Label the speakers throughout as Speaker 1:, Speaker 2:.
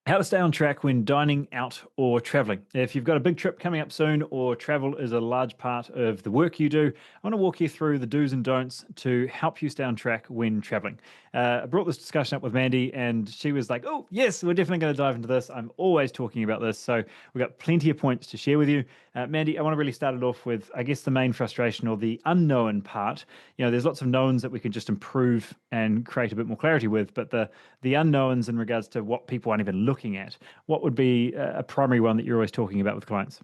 Speaker 1: How to stay on track when dining out or traveling. If you've got a big trip coming up soon or travel is a large part of the work you do, I want to walk you through the do's and don'ts to help you stay on track when traveling. I brought this discussion up with Mandy and she was like, oh, yes, we're definitely going to dive into this. I'm always talking about this. So we've got plenty of points to share with you. Mandy, I want to really start it off with, I guess, the main frustration or the unknown part. There's lots of knowns that we can just improve and create a bit more clarity with, but the unknowns in regards to what people aren't even looking at, what would be a primary one that you're always talking about with clients?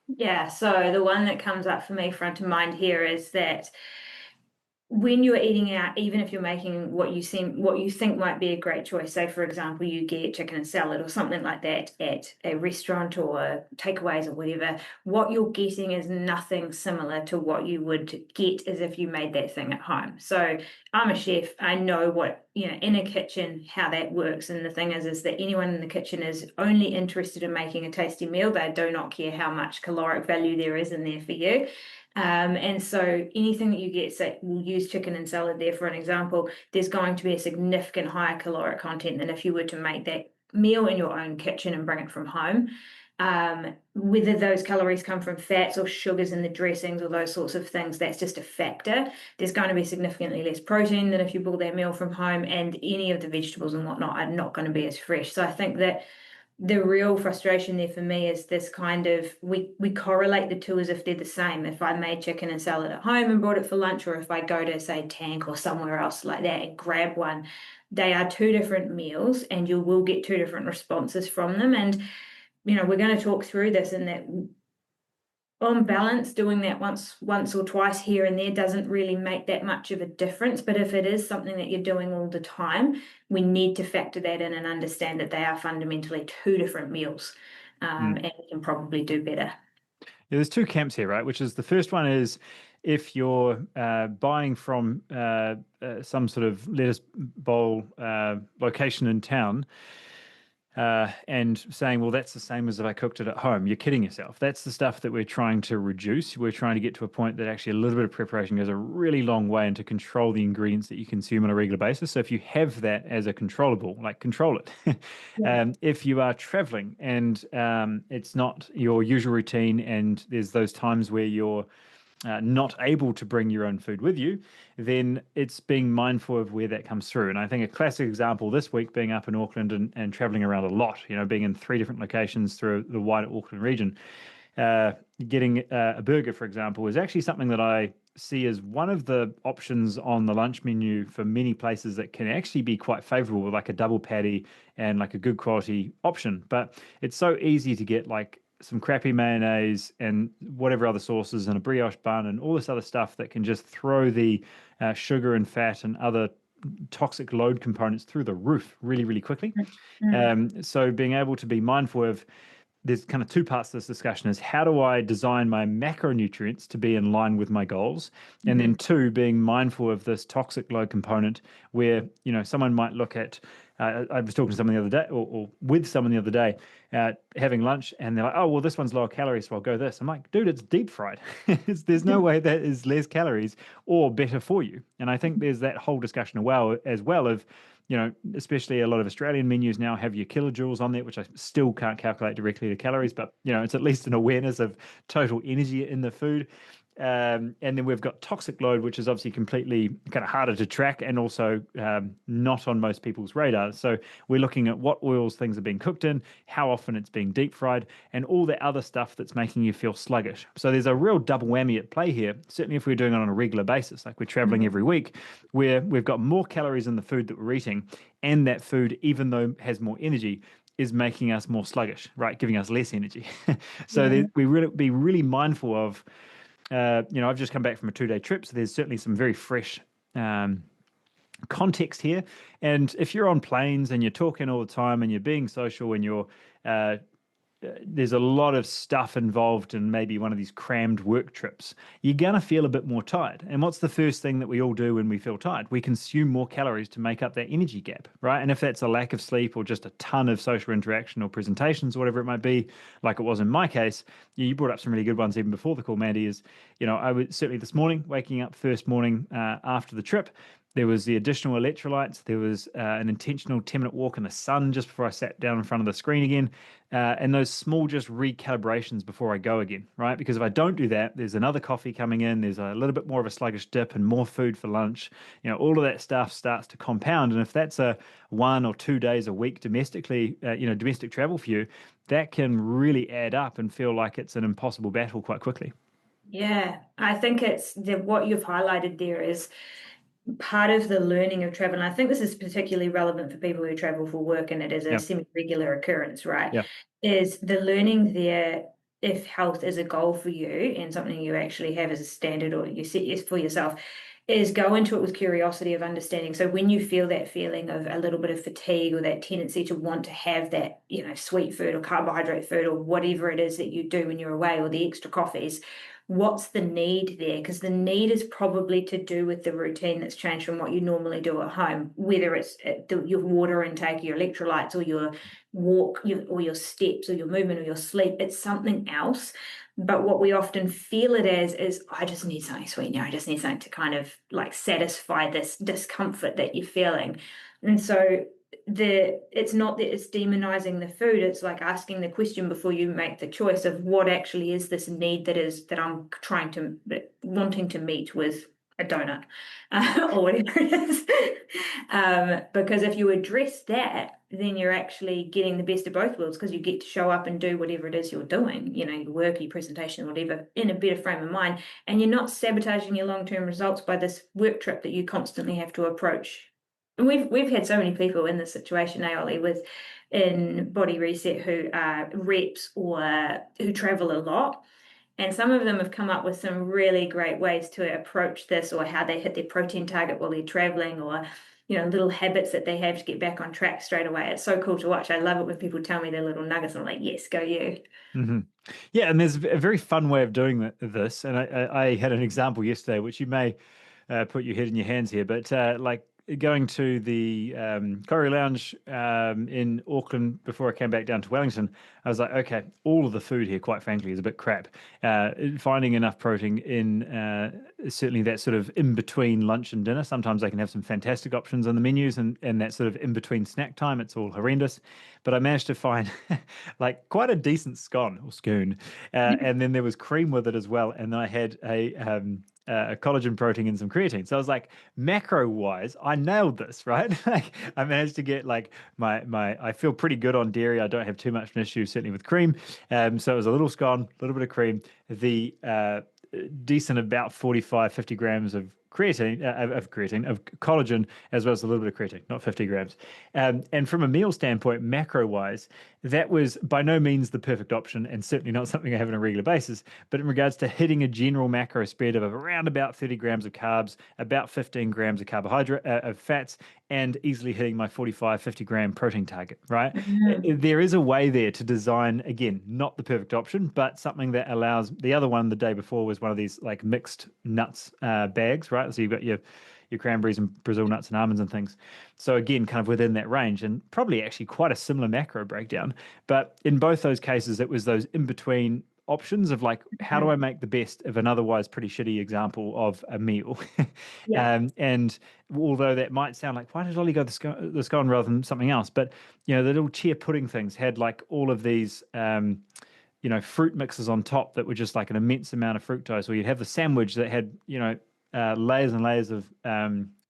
Speaker 2: Yeah, so the one that comes up for me front of mind here is that when you're eating out, even if you're making what you think might be a great choice, say for example, you get chicken and salad or something like that at a restaurant or takeaways or whatever, what you're getting is nothing similar to what you would get as if you made that thing at home. So I'm a chef. I know what, in a kitchen, how that works. And the thing is that anyone in the kitchen is only interested in making a tasty meal. They do not care how much caloric value there is in there for you. And so anything that you get, say, we'll use chicken and salad there for an example, there's going to be a significant higher caloric content than if you were to make that meal in your own kitchen and bring it from home. Whether those calories come from fats or sugars in the dressings or those sorts of things, that's just a factor. There's going to be significantly less protein than if you bought that meal from home, and any of the vegetables and whatnot are not going to be as fresh. So I think that the real frustration there for me is this kind of we correlate the two as if they're the same. If I made chicken and salad at home and brought it for lunch, or if I go to, say, Tank or somewhere else like that and grab one, they are two different meals and you will get two different responses from them. And we're going to talk through this, and that on balance, doing that once or twice here and there doesn't really make that much of a difference. But if it is something that you're doing all the time, we need to factor that in and understand that they are fundamentally two different meals, and we can probably do better.
Speaker 1: Yeah, there's two camps here, right? Which is the first one is if you're buying from some sort of lettuce bowl location in town, and saying, well, that's the same as if I cooked it at home. You're kidding yourself. That's the stuff that we're trying to reduce. We're trying to get to a point that actually a little bit of preparation goes a really long way into control the ingredients that you consume on a regular basis. So if you have that as a controllable, like control it.
Speaker 2: Yeah.
Speaker 1: If you are traveling and it's not your usual routine and there's those times where you're not able to bring your own food with you, then it's being mindful of where that comes through. And I think a classic example this week being up in Auckland and traveling around a lot, being in three different locations through the wider Auckland region, getting a burger, for example, is actually something that I see as one of the options on the lunch menu for many places that can actually be quite favorable, like a double patty and like a good quality option. But it's so easy to get like some crappy mayonnaise and whatever other sauces and a brioche bun and all this other stuff that can just throw the sugar and fat and other toxic load components through the roof really, really quickly.
Speaker 2: Mm.
Speaker 1: So being able to be mindful of there's kind of two parts to this discussion is how do I design my macronutrients to be in line with my goals? And then
Speaker 2: Mhm.
Speaker 1: two, being mindful of this toxic load component where, someone might look at, I was talking to someone the other day or with someone the other day, having lunch and they're like, oh, well, this one's lower calories, so I'll go this. I'm like, dude, it's deep fried. There's no way that is less calories or better for you. And I think there's that whole discussion as well of, especially a lot of Australian menus now have your kilojoules on there, which I still can't calculate directly to calories, but it's at least an awareness of total energy in the food. And then we've got toxic load, which is obviously completely kind of harder to track and also not on most people's radars. So we're looking at what oils things are being cooked in, how often it's being deep fried, and all the other stuff that's making you feel sluggish. So there's a real double whammy at play here, certainly if we're doing it on a regular basis, like we're traveling every week, where we've got more calories in the food that we're eating, and that food, even though has more energy, is making us more sluggish, right? Giving us less energy. So
Speaker 2: Yeah.
Speaker 1: we really be really mindful of I've just come back from a 2-day trip, so there's certainly some very fresh context here. And if you're on planes and you're talking all the time and you're being social and uh, there's a lot of stuff involved in maybe one of these crammed work trips, you're going to feel a bit more tired. And what's the first thing that we all do when we feel tired? We consume more calories to make up that energy gap, right? And if that's a lack of sleep or just a ton of social interaction or presentations or whatever it might be, like it was in my case, you brought up some really good ones even before the call, Mandy, is, I was certainly this morning, waking up first morning after the trip, there was the additional electrolytes. There was an intentional 10-minute walk in the sun just before I sat down in front of the screen again. And those small just recalibrations before I go again, right? Because if I don't do that, there's another coffee coming in. There's a little bit more of a sluggish dip and more food for lunch. All of that stuff starts to compound. And if that's a 1 or 2 days a week domestically, domestic travel for you, that can really add up and feel like it's an impossible battle quite quickly.
Speaker 2: Yeah, I think what you've highlighted there is part of the learning of travel. And I think this is particularly relevant for people who travel for work and it is a
Speaker 1: Yeah.
Speaker 2: semi-regular occurrence, right?
Speaker 1: Yeah.
Speaker 2: Is the learning there, if health is a goal for you and something you actually have as a standard or you set for yourself, is go into it with curiosity of understanding. So when you feel that feeling of a little bit of fatigue or that tendency to want to have that, sweet food or carbohydrate food or whatever it is that you do when you're away or the extra coffees, what's the need there? Because the need is probably to do with the routine that's changed from what you normally do at home, whether it's your water intake, your electrolytes, or your walk, or your steps, or your movement, or your sleep. It's something else. But what we often feel it as is, I just need something sweet now. I just need something to kind of like satisfy this discomfort that you're feeling. And so it's not that it's demonizing the food, it's like asking the question before you make the choice of what actually is this need that I'm wanting to meet with a donut or whatever it is. Because if you address that, then you're actually getting the best of both worlds because you get to show up and do whatever it is you're doing, your work, your presentation, whatever, in a better frame of mind. And you're not sabotaging your long-term results by this work trip that you constantly have to approach. And we've had so many people in this situation, Ollie, in Body Reset who are reps or who travel a lot. And some of them have come up with some really great ways to approach this or how they hit their protein target while they're traveling or, little habits that they have to get back on track straight away. It's so cool to watch. I love it when people tell me their little nuggets. I'm like, yes, go you.
Speaker 1: Mm-hmm. Yeah, and there's a very fun way of doing this. And I had an example yesterday, which you may put your head in your hands here, but like going to the Corrie Lounge in Auckland before I came back down to Wellington, I was like, okay, all of the food here, quite frankly, is a bit crap. Finding enough protein in certainly that sort of in between lunch and dinner. Sometimes they can have some fantastic options on the menus, and that sort of in between snack time, it's all horrendous. But I managed to find like quite a decent scone or scoon, and then there was cream with it as well. And then I had a collagen protein and some creatine. So I was like, macro wise, I nailed this, right? Like I managed to get like I feel pretty good on dairy. I don't have too much of an issue, certainly with cream. So it was a little scone, a little bit of cream, the decent about 45, 50 grams of creatine, of collagen, as well as a little bit of creatine, not 50 grams. And from a meal standpoint, macro wise, that was by no means the perfect option and certainly not something I have on a regular basis. But in regards to hitting a general macro spread of around about 30 grams of carbs, about 15 grams of carbohydrate, of fats, and easily hitting my 45, 50 gram protein target, right? There is a way there to design, again, not the perfect option, but something that allows the other one the day before was one of these like mixed nuts bags, right? So you've got your cranberries and Brazil nuts and almonds and things. So again, kind of within that range and probably actually quite a similar macro breakdown. But in both those cases, it was those in between options of like, how do I make the best of an otherwise pretty shitty example of a meal?
Speaker 2: Yeah.
Speaker 1: And although that might sound like, why did Ollie go the scone rather than something else? But, the little chia pudding things had like all of these, fruit mixes on top that were just like an immense amount of fructose, or you'd have the sandwich that had, layers and layers of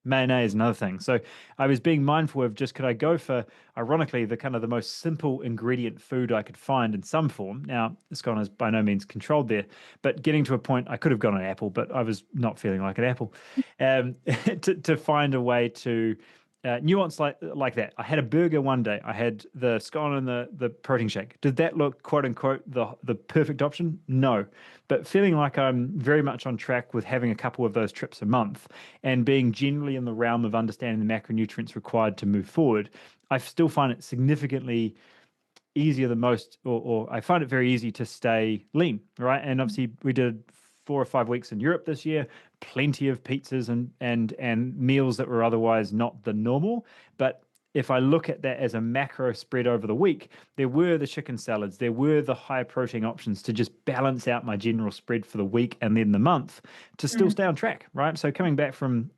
Speaker 1: mayonnaise and other things. So I was being mindful of just could I go for, ironically, the kind of the most simple ingredient food I could find in some form. Now, the scone is by no means controlled there, but getting to a point, I could have gone an apple, but I was not feeling like an apple. To find a way to nuance like that. I had a burger one day. I had the scone and the protein shake. Did that look quote unquote the perfect option? No, but feeling like I'm very much on track with having a couple of those trips a month and being generally in the realm of understanding the macronutrients required to move forward, I still find it significantly easier than most, or I find it very easy to stay lean, right? And obviously we did 4 or 5 weeks in Europe this year, plenty of pizzas and meals that were otherwise not the normal. But if I look at that as a macro spread over the week, there were the chicken salads, there were the high protein options to just balance out my general spread for the week and then the month to still stay on track, right? So coming back from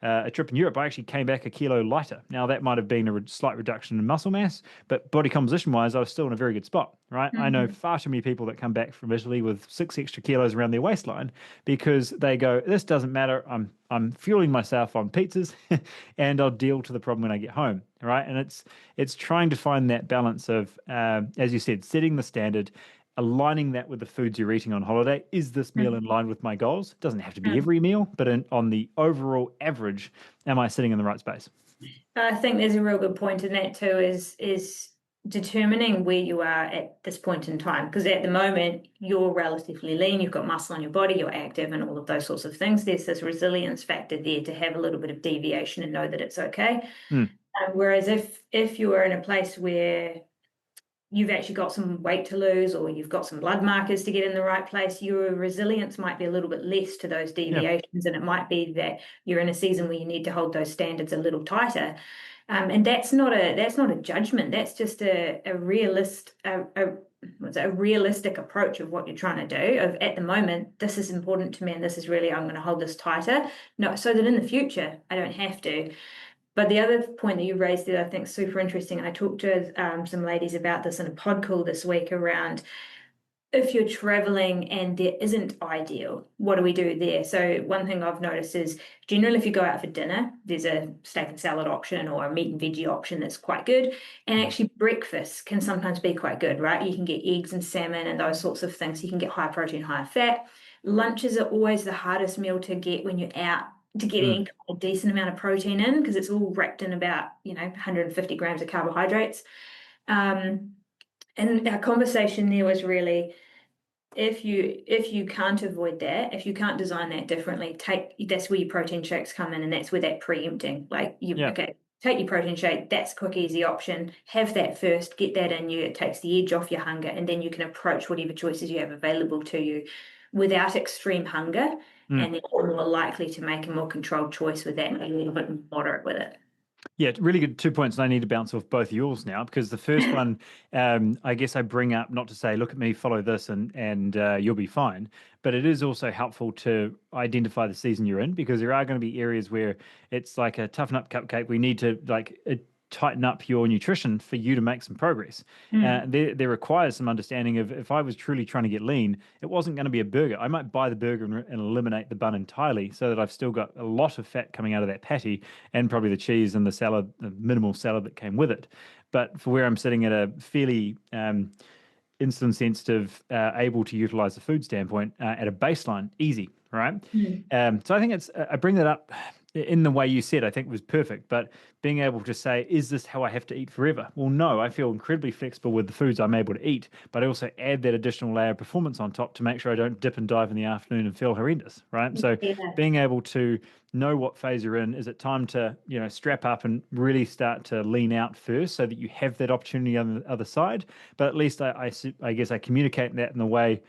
Speaker 1: a trip in Europe, I actually came back a kilo lighter. Now, that might have been a slight reduction in muscle mass, but body composition wise, I was still in a very good spot, right? I know
Speaker 2: Mhm.
Speaker 1: far too many people that come back from Italy with 6 extra kilos around their waistline because they go, this doesn't matter. I'm fueling myself on pizzas and I'll deal to the problem when I get home, right? And it's trying to find that balance of, as you said, setting the standard, aligning that with the foods you're eating on holiday. Is this meal in line with my goals? It doesn't have to be
Speaker 2: Mhm.
Speaker 1: every meal, but on the overall average, am I sitting in the right space?
Speaker 2: I think there's a real good point in that too, is determining where you are at this point in time. Because at the moment, you're relatively lean, you've got muscle on your body, you're active, and all of those sorts of things. There's this resilience factor there to have a little bit of deviation and know that it's okay.
Speaker 1: Hmm.
Speaker 2: Whereas if you are in a place where you've actually got some weight to lose or you've got some blood markers to get in the right place, your resilience might be a little bit less to those
Speaker 1: Yeah.
Speaker 2: deviations. And it might be that you're in a season where you need to hold those standards a little tighter. And that's not a judgment. That's just what's a realistic approach of what you're trying to do. Of at the moment, this is important to me, and this is really I'm going to hold this tighter. No, so that in the future I don't have to. But the other point that you raised that I think is super interesting, and I talked to some ladies about this in a pod call this week around if you're traveling and there isn't ideal, what do we do there? So one thing I've noticed is generally if you go out for dinner, there's a steak and salad option or a meat and veggie option that's quite good. And
Speaker 1: Mhm.
Speaker 2: actually breakfast can sometimes be quite good, right? You can get eggs and salmon and those sorts of things. You can get high protein, high fat. Lunches are always the hardest meal to get when you're out to get any
Speaker 1: Mm.
Speaker 2: kind of decent amount of protein in because it's all wrapped in about, 150 grams of carbohydrates. Um, and our conversation there was really if you can't avoid that, if you can't design that differently, that's where your protein shakes come in, and that's where that preempting, like you
Speaker 1: Yeah.
Speaker 2: okay, take your protein shake, that's a quick, easy option. Have that first, get that in you, it takes the edge off your hunger, and then you can approach whatever choices you have available to you without extreme hunger,
Speaker 1: Mm.
Speaker 2: and then you're more likely to make a more controlled choice with that and a little bit moderate with it.
Speaker 1: Yeah, really good 2 points. And I need to bounce off both yours now because the first one, I guess I bring up not to say, look at me, follow this, and you'll be fine. But it is also helpful to identify the season you're in because there are going to be areas where it's like a toughen up cupcake. We need to tighten up your nutrition for you to make some progress.
Speaker 2: Mm.
Speaker 1: There requires some understanding of if I was truly trying to get lean, it wasn't going to be a burger. I might buy the burger and eliminate the bun entirely so that I've still got a lot of fat coming out of that patty and probably the cheese and the salad, the minimal salad that came with it. But for where I'm sitting at a fairly insulin sensitive, able to utilize the food standpoint at a baseline, easy, right?
Speaker 2: Mm.
Speaker 1: So I think I bring that up in the way you said, I think was perfect. But being able to say, is this how I have to eat forever? Well, no, I feel incredibly flexible with the foods I'm able to eat, but I also add that additional layer of performance on top to make sure I don't dip and dive in the afternoon and feel horrendous, right? So
Speaker 2: Yeah.
Speaker 1: being able to know what phase you're in, is it time to, strap up and really start to lean out first so that you have that opportunity on the other side? But at least I guess I communicate that in a way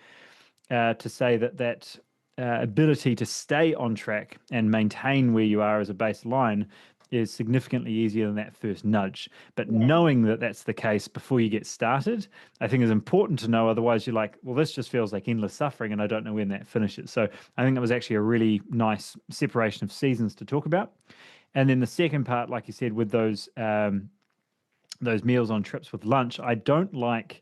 Speaker 1: to say that ability to stay on track and maintain where you are as a baseline is significantly easier than that first nudge. But
Speaker 2: Yeah.
Speaker 1: knowing that that's the case before you get started, I think is important to know. Otherwise, you're like, well, this just feels like endless suffering, and I don't know when that finishes. So I think that was actually a really nice separation of seasons to talk about. And then the second part, like you said, with those meals on trips with lunch, I don't like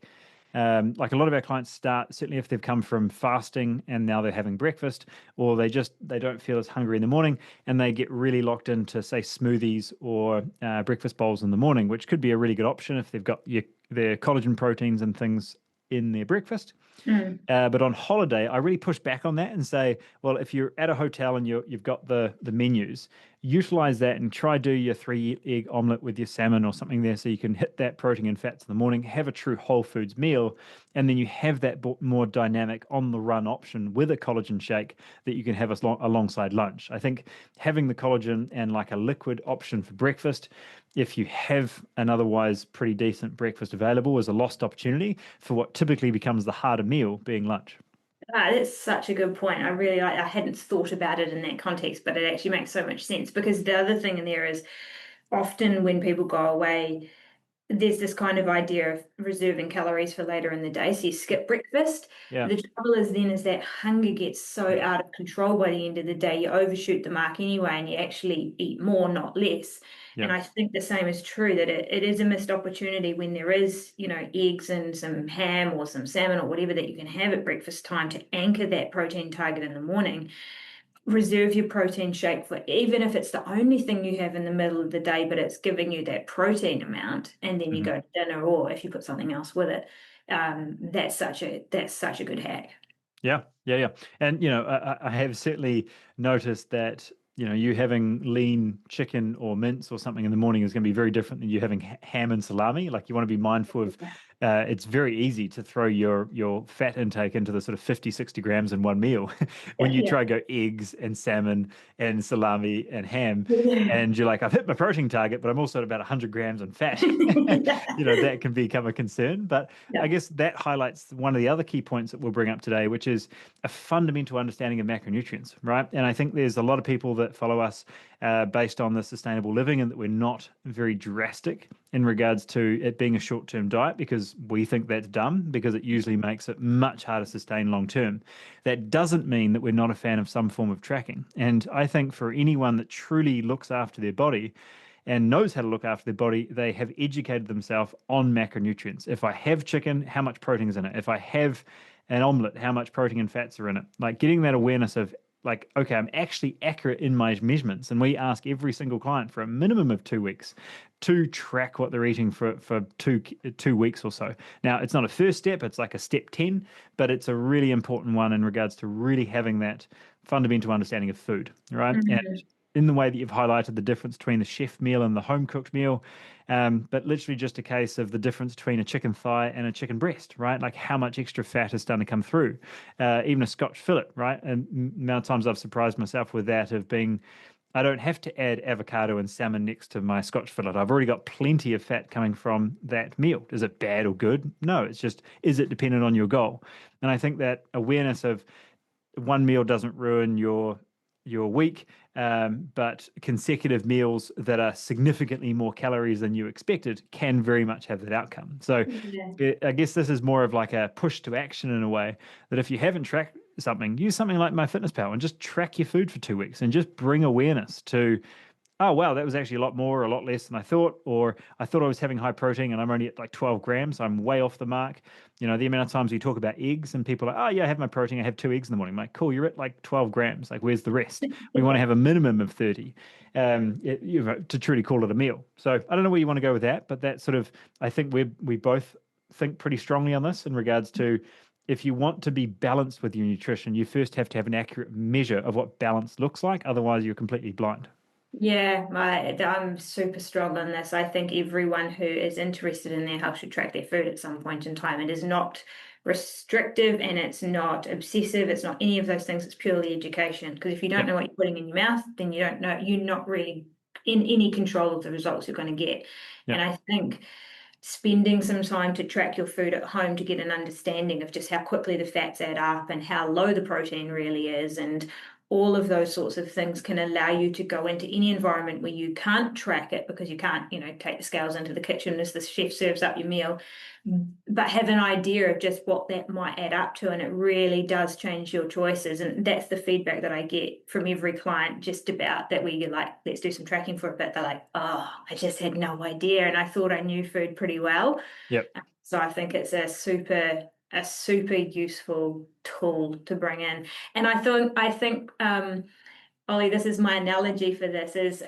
Speaker 1: a lot of our clients start, certainly if they've come from fasting and now they're having breakfast, or they don't feel as hungry in the morning, and they get really locked into say smoothies or breakfast bowls in the morning, which could be a really good option if they've got their collagen proteins and things in their breakfast.
Speaker 2: Mm.
Speaker 1: But on holiday, I really push back on that and say, well, if you're at a hotel and you've got the menus, utilize that and try do your 3 egg omelet with your salmon or something there, so you can hit that protein and fats in the morning, have a true whole foods meal, and then you have that more dynamic on the run option with a collagen shake that you can have alongside lunch. I think having the collagen and like a liquid option for breakfast, if you have an otherwise pretty decent breakfast available, is a lost opportunity for what typically becomes the harder meal being lunch.
Speaker 2: That's such a good point. I hadn't thought about it in that context, but it actually makes so much sense because the other thing in there is often when people go away, there's this kind of idea of reserving calories for later in the day. So you skip breakfast.
Speaker 1: Yeah.
Speaker 2: The trouble is then is that hunger gets so out of control by the end of the day, you overshoot the mark anyway, and you actually eat more, not less.
Speaker 1: Yeah.
Speaker 2: And I think the same is true, that it is a missed opportunity when there is, eggs and some ham or some salmon or whatever that you can have at breakfast time to anchor that protein target in the morning. Reserve your protein shake for, even if it's the only thing you have in the middle of the day, but it's giving you that protein amount, and then you
Speaker 1: Mhm.
Speaker 2: go to dinner, or if you put something else with it. That's such a good hack.
Speaker 1: Yeah, yeah, yeah. And I have certainly noticed that you having lean chicken or mince or something in the morning is going to be very different than you having ham and salami. Like you want to be mindful of, it's very easy to throw your fat intake into the sort of 50, 60 grams in one meal when you
Speaker 2: Yeah.
Speaker 1: try to go eggs and salmon and salami and ham.
Speaker 2: Yeah.
Speaker 1: And you're like, I've hit my protein target, but I'm also at about 100 grams in fat. That can become a concern. But I
Speaker 2: Yeah.
Speaker 1: guess that highlights one of the other key points that we'll bring up today, which is a fundamental understanding of macronutrients, right? And I think there's a lot of people that follow us based on the sustainable living, and that we're not very drastic in regards to it being a short-term diet, because we think that's dumb, because it usually makes it much harder to sustain long term. That doesn't mean that we're not a fan of some form of tracking. And I think for anyone that truly looks after their body and knows how to look after their body, they have educated themselves on macronutrients. If I have chicken, how much protein is in it? If I have an omelet, how much protein and fats are in it? Like getting that awareness of, like, okay, I'm actually accurate in my measurements. And we ask every single client for a minimum of 2 weeks to track what they're eating for two weeks or so. Now, it's not a first step, it's like a step 10, but it's a really important one in regards to really having that fundamental understanding of food, right? And
Speaker 2: Mhm.
Speaker 1: in the way that you've highlighted the difference between the chef meal and the home cooked meal, but literally just a case of the difference between a chicken thigh and a chicken breast, right? Like how much extra fat is starting to come through. Even a Scotch fillet, right? And amount of times I've surprised myself with that, of being, I don't have to add avocado and salmon next to my Scotch fillet. I've already got plenty of fat coming from that meal. Is it bad or good? No, it's just, is it dependent on your goal? And I think that awareness of one meal doesn't ruin your week, but consecutive meals that are significantly more calories than you expected can very much have that outcome. So
Speaker 2: Yeah.
Speaker 1: I guess this is more of like a push to action in a way, that if you haven't tracked something, use something like MyFitnessPal and just track your food for 2 weeks and just bring awareness to, oh wow, that was actually a lot more or a lot less than I thought, or I thought I was having high protein and I'm only at like 12 grams. I'm way off the mark. The amount of times we talk about eggs and people are like, oh yeah, I have my protein. I have 2 eggs in the morning. I'm like, cool, you're at like 12 grams. Like, where's the rest? We want to have a minimum of 30 to truly call it a meal. So I don't know where you want to go with that, but that sort of, I think we both think pretty strongly on this in regards to, if you want to be balanced with your nutrition, you first have to have an accurate measure of what balance looks like. Otherwise, you're completely blind.
Speaker 2: Yeah, I'm super strong on this. I think everyone who is interested in their health should track their food at some point in time. It is not restrictive and it's not obsessive. It's not any of those things. It's purely education. Because if you don't
Speaker 1: Yep.
Speaker 2: know what you're putting in your mouth, then you don't know, you're not really in any control of the results you're going to get. And
Speaker 1: Yep.
Speaker 2: I think spending some time to track your food at home to get an understanding of just how quickly the fats add up and how low the protein really is, and all of those sorts of things can allow you to go into any environment where you can't track it because you can't, take the scales into the kitchen as the chef serves up your meal, but have an idea of just what that might add up to. And it really does change your choices. And that's the feedback that I get from every client, just about that, where you're like, let's do some tracking for a bit. They're like, oh, I just had no idea. And I thought I knew food pretty well.
Speaker 1: Yep.
Speaker 2: So I think it's a super useful tool to bring in. And I think Ollie, this is my analogy for this, is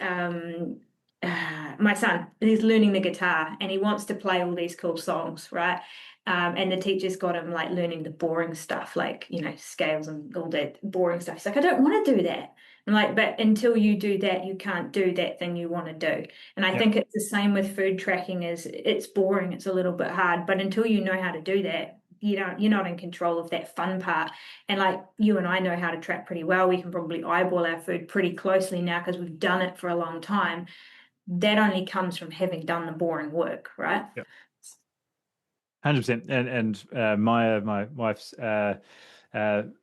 Speaker 2: my son, he's learning the guitar and he wants to play all these cool songs, right? And the teacher's got him like learning the boring stuff, like, scales and all that boring stuff. He's like, I don't want to do that. I'm like, but until you do that, you can't do that thing you want to do. And I
Speaker 1: Yep.
Speaker 2: think it's the same with food tracking. Is it's boring, it's a little bit hard, but until you know how to do that, you're not in control of that fun part. And like you and I know how to track pretty well. We can probably eyeball our food pretty closely now because we've done it for a long time. That only comes from having done the boring work, right?
Speaker 1: Yep. 100%. And Maya, my wife's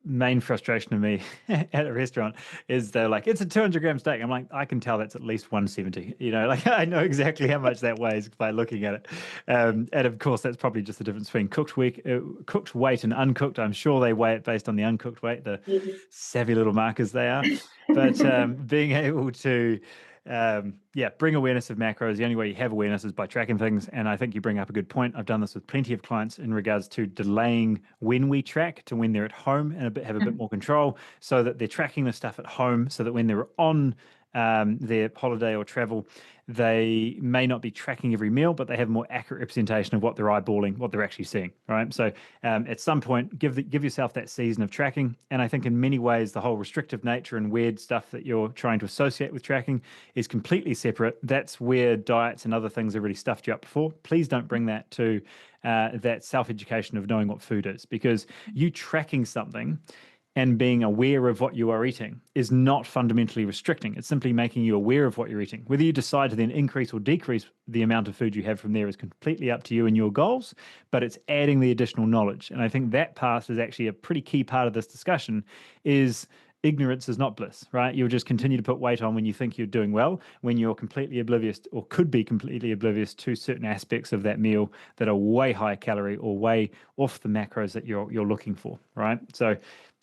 Speaker 1: main frustration of me at a restaurant is they're like, it's a 200-gram steak. I'm like, I can tell that's at least 170. Like I know exactly how much that weighs by looking at it. And of course, that's probably just the difference between cooked weight and uncooked. I'm sure they weigh it based on the uncooked weight, the savvy little markers they are. But being able to bring awareness of macros. The only way you have awareness is by tracking things. And I think you bring up a good point. I've done this with plenty of clients in regards to delaying when we track to when they're at home and have a bit more control, so that they're tracking the stuff at home, so that when they're on their holiday or travel, they may not be tracking every meal, but they have a more accurate representation of what they're eyeballing, what they're actually seeing, right? So at some point, give yourself that season of tracking. And I think in many ways, the whole restrictive nature and weird stuff that you're trying to associate with tracking is completely separate. That's where diets and other things have really stuffed you up before. Please don't bring that to that self-education of knowing what food is, because you tracking something and being aware of what you are eating is not fundamentally restricting. It's simply making you aware of what you're eating. Whether you decide to then increase or decrease the amount of food you have from there is completely up to you and your goals, but it's adding the additional knowledge. And I think that part is actually a pretty key part of this discussion. Is ignorance is not bliss, right? You'll just continue to put weight on when you think you're doing well, when you're completely oblivious or could be completely oblivious to certain aspects of that meal that are way high calorie or way off the macros that you're looking for, right? So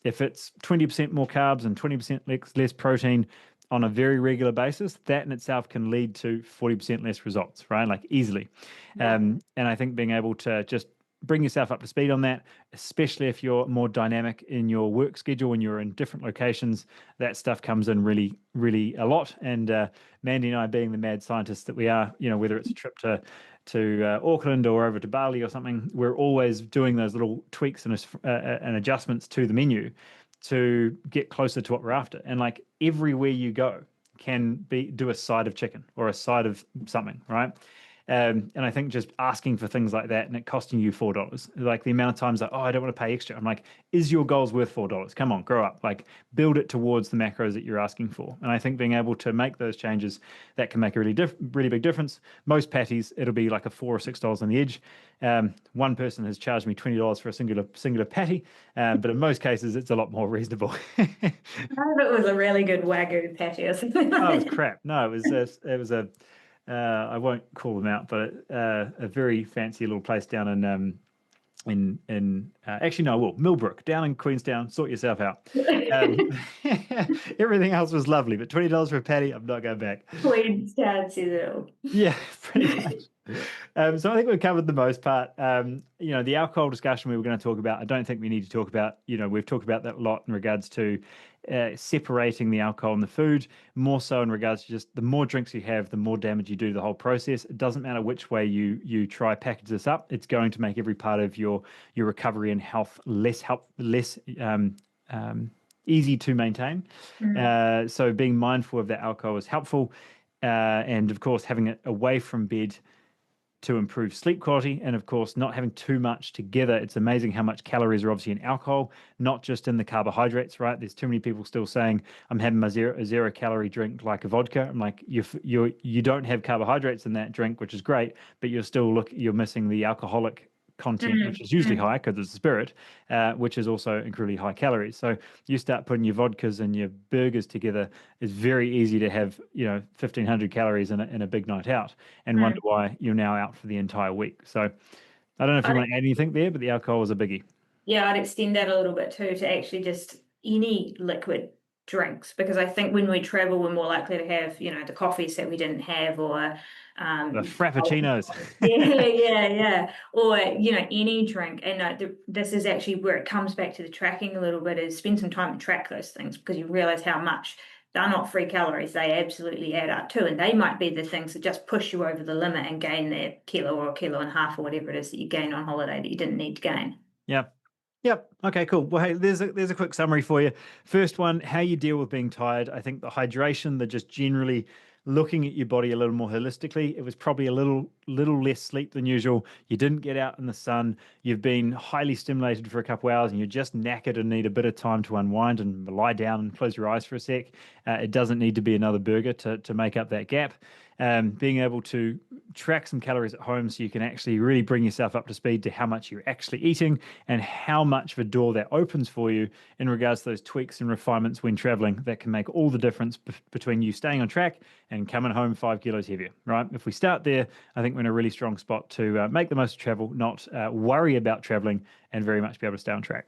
Speaker 1: if it's 20% more carbs and 20% less protein on a very regular basis, that in itself can lead to 40% less results, right? Like easily. Yeah. And I think being able to just bring yourself up to speed on that, especially if you're more dynamic in your work schedule, when you're in different locations, that stuff comes in really, really a lot. And Mandy and I, being the mad scientists that we are, whether it's a trip to Auckland or over to Bali or something, we're always doing those little tweaks and adjustments to the menu to get closer to what we're after. And like everywhere you go can do a side of chicken or a side of something, right? And I think just asking for things like that and it costing you $4, like the amount of times that, I don't want to pay extra. I'm like, is your goals worth $4? Come on, grow up, like build it towards the macros that you're asking for. And I think being able to make those changes, that can make a really big difference. Most patties, it'll be like a $4 or $6 on the edge. One person has charged me $20 for a singular patty, but in most cases, it's a lot more reasonable.
Speaker 2: I hope it was a really good Wagyu patty or something.
Speaker 1: Oh, it was crap. No, it was a I won't call them out, but a very fancy little place down in actually no, well, Millbrook down in Queenstown. Sort yourself out. Everything else was lovely, but $20 for a patty, I'm not going back.
Speaker 2: Queenstown sizzle.
Speaker 1: Yeah, pretty much. So I think we've covered the most part. The alcohol discussion we were going to talk about, I don't think we need to talk about. We've talked about that a lot in regards to separating the alcohol and the food, more so in regards to just the more drinks you have, the more damage you do to the whole process. It doesn't matter which way you try package this up. It's going to make every part of your recovery and health less easy to maintain. So being mindful of that alcohol is helpful. And of course, having it away from bed to improve sleep quality, and of course not having too much together. It's amazing how much calories are obviously in alcohol, not just in the carbohydrates, right? There's too many people still saying I'm having a zero calorie drink like a vodka. I'm like, you don't have carbohydrates in that drink, which is great, but you're missing the alcoholic content, which is usually high because it's a spirit, which is also incredibly high calories. So you start putting your vodkas and your burgers together, it's very easy to have 1,500 calories in a big night out and wonder why you're now out for the entire week. So I don't know if you want to add anything there, but the alcohol is a biggie.
Speaker 2: Yeah, I'd extend that a little bit too, to actually just any liquid drinks, because I think when we travel, we're more likely to have, the coffees that we didn't have, or
Speaker 1: the frappuccinos.
Speaker 2: yeah. Or, any drink. And this is actually where it comes back to the tracking a little bit, is spend some time to track those things, because you realize how much they're not free calories. They absolutely add up too. And they might be the things that just push you over the limit and gain that kilo or a kilo and a half or whatever it is that you gain on holiday that you didn't need to gain.
Speaker 1: Yeah. Yep. Okay, cool. Well, hey, there's a quick summary for you. First one, how you deal with being tired. I think the hydration, the just generally looking at your body a little more holistically. It was probably a little less sleep than usual. You didn't get out in the sun. You've been highly stimulated for a couple of hours and you're just knackered and need a bit of time to unwind and lie down and close your eyes for a sec. It doesn't need to be another burger to make up that gap. being able to track some calories at home so you can actually really bring yourself up to speed to how much you're actually eating and how much of a door that opens for you in regards to those tweaks and refinements when traveling that can make all the difference between you staying on track and coming home 5 kilos heavier, right? If we start there, I think we're in a really strong spot to make the most of travel, not worry about traveling, and very much be able to stay on track.